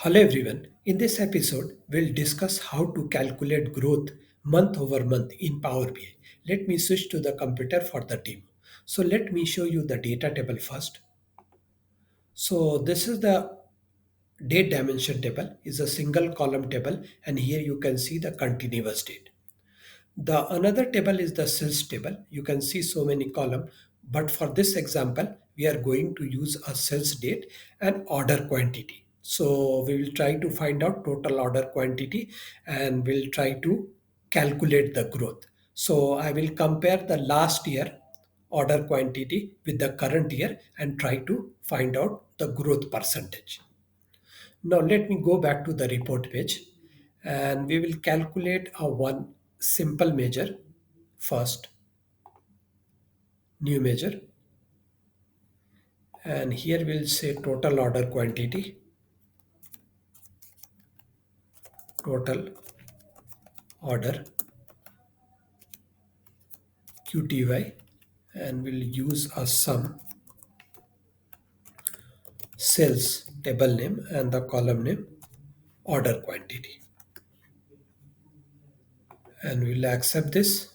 Hello everyone. In this episode, we'll discuss how to calculate growth month over month in Power BI. Let me switch to the computer for the demo. So let me show you the data table first. So this is the date dimension table is a single column table, and here you can see the continuous date. The another table is the sales table. You can see so many column, but for this example, we are going to use a sales date and order quantity. So we will try to find out total order quantity and we'll try to calculate the growth. So I will compare the last year order quantity with the current year and try to find out the growth percentage. Now let me go back to the report page and we will calculate a one simple measure first, new measure, and here we'll say total order quantity, total order QTY, and we'll use a sum, sales table name and the column name order quantity, and we'll accept this.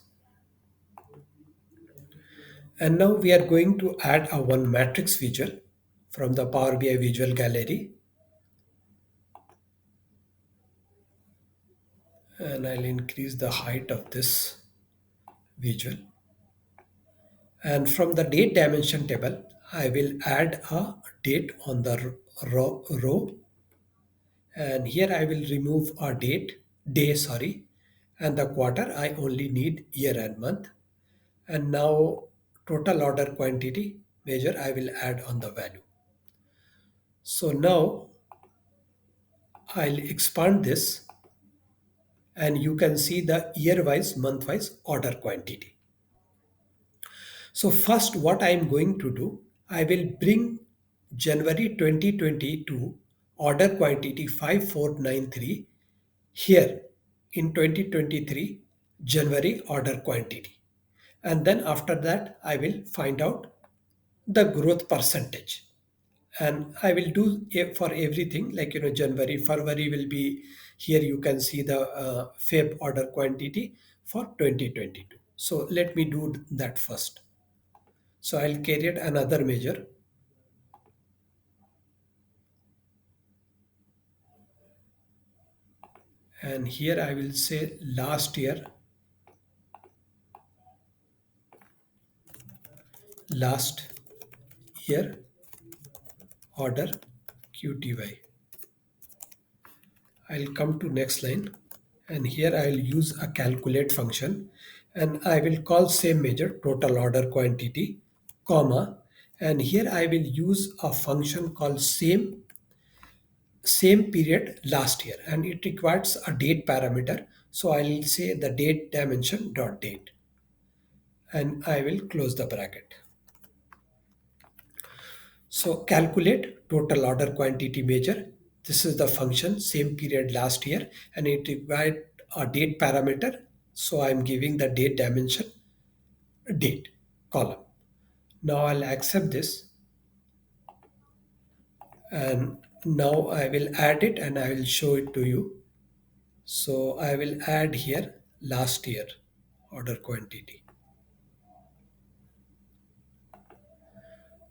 And now we are going to add a one matrix visual from the Power BI visual gallery, and I'll increase the height of this visual. And from the date dimension table, I will add a date on the row. And here I will remove a day, sorry, and the quarter. I only need year and month. And now total order quantity measure I will add on the value. So now I'll expand this and you can see the year wise, month wise order quantity. So first what I am going to do, I will bring January 2022 order quantity 5493 here in 2023 January order quantity. And then after that I will find out the growth percentage. And I will do for everything like January, February will be here. You can see the Feb order quantity for 2022. So let me do that first. So I'll create another measure and here I will say last year order QTY. I'll come to next line and here I'll use a calculate function and I will call same measure total order quantity comma, and here I will use a function called same period last year, and it requires a date parameter. So I'll say the date dimension dot date and I will close the bracket. So calculate total order quantity measure. This is the function same period last year and it required a date parameter. So I'm giving the date dimension date column. Now I'll accept this and now I will add it and I will show it to you. So I will add here last year order quantity.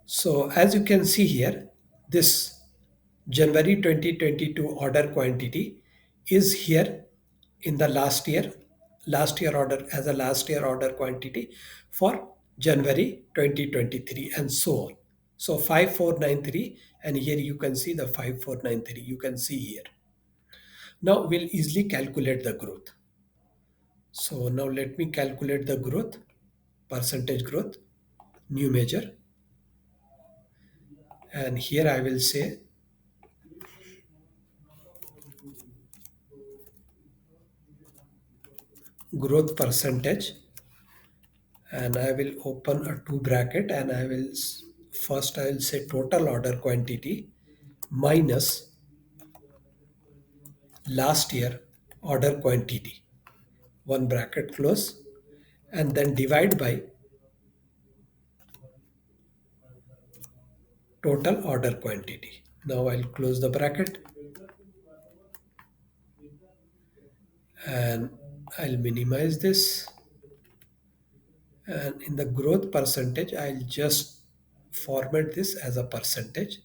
So as you can see here, this January 2022 order quantity is here in the last year order as a last year order quantity for January 2023 and so on. So 5493 and here you can see the 5493 you can see here. Now we'll easily calculate the growth. So now let me calculate the growth, percentage growth, new measure, and here I will say growth percentage and I will open a two bracket and I will first I will say total order quantity minus last year order quantity, one bracket close, and then divide by total order quantity. Now I'll close the bracket and I'll minimize this. And in the growth percentage, I'll just format this as a percentage.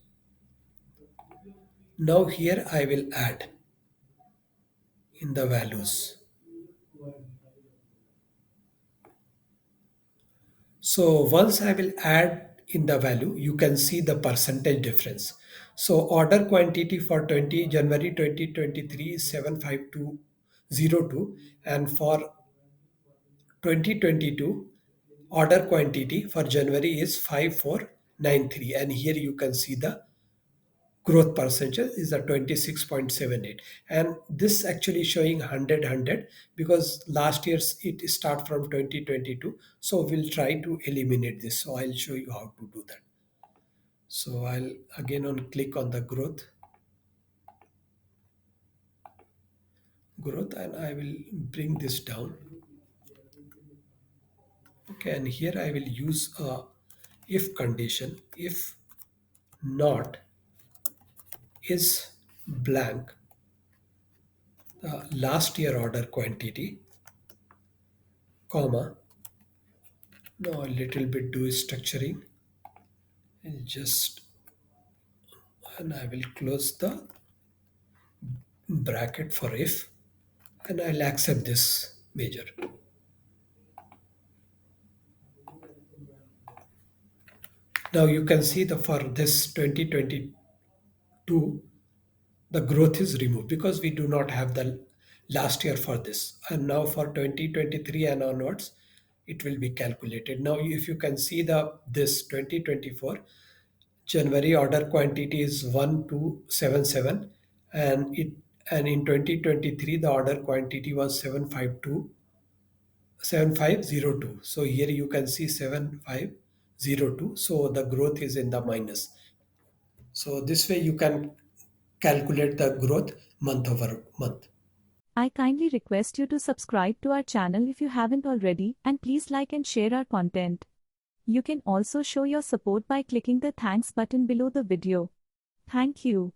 Now here I will add in the values. So once I will add in the value, you can see the percentage difference. So order quantity for 20 January 2023 is 75202, and for 2022 order quantity for January is 5493, and here you can see the growth percentage is a 26.78, and this actually showing 100 because last year's it start from 2022, so we'll try to eliminate this. So I'll show you how to do that. So I'll again on click on the growth, and I will bring this down. Okay, and here I will use a if condition. If not is blank last year order quantity, comma. Now a little bit do structuring, and just, and I will close the bracket for if, and I'll accept this measure. Now you can see the for this 2022 the growth is removed because we do not have the last year for this, and now for 2023 and onwards it will be calculated. Now if you can see the this 2024 January order quantity is 1277, and it, and in 2023 the order quantity was 7502. So here you can see 7502. So the growth is in the minus. So this way you can calculate the growth month over month. I kindly request you to subscribe to our channel if you haven't already, and please like and share our content. You can also show your support by clicking the thanks button below the video. Thank you.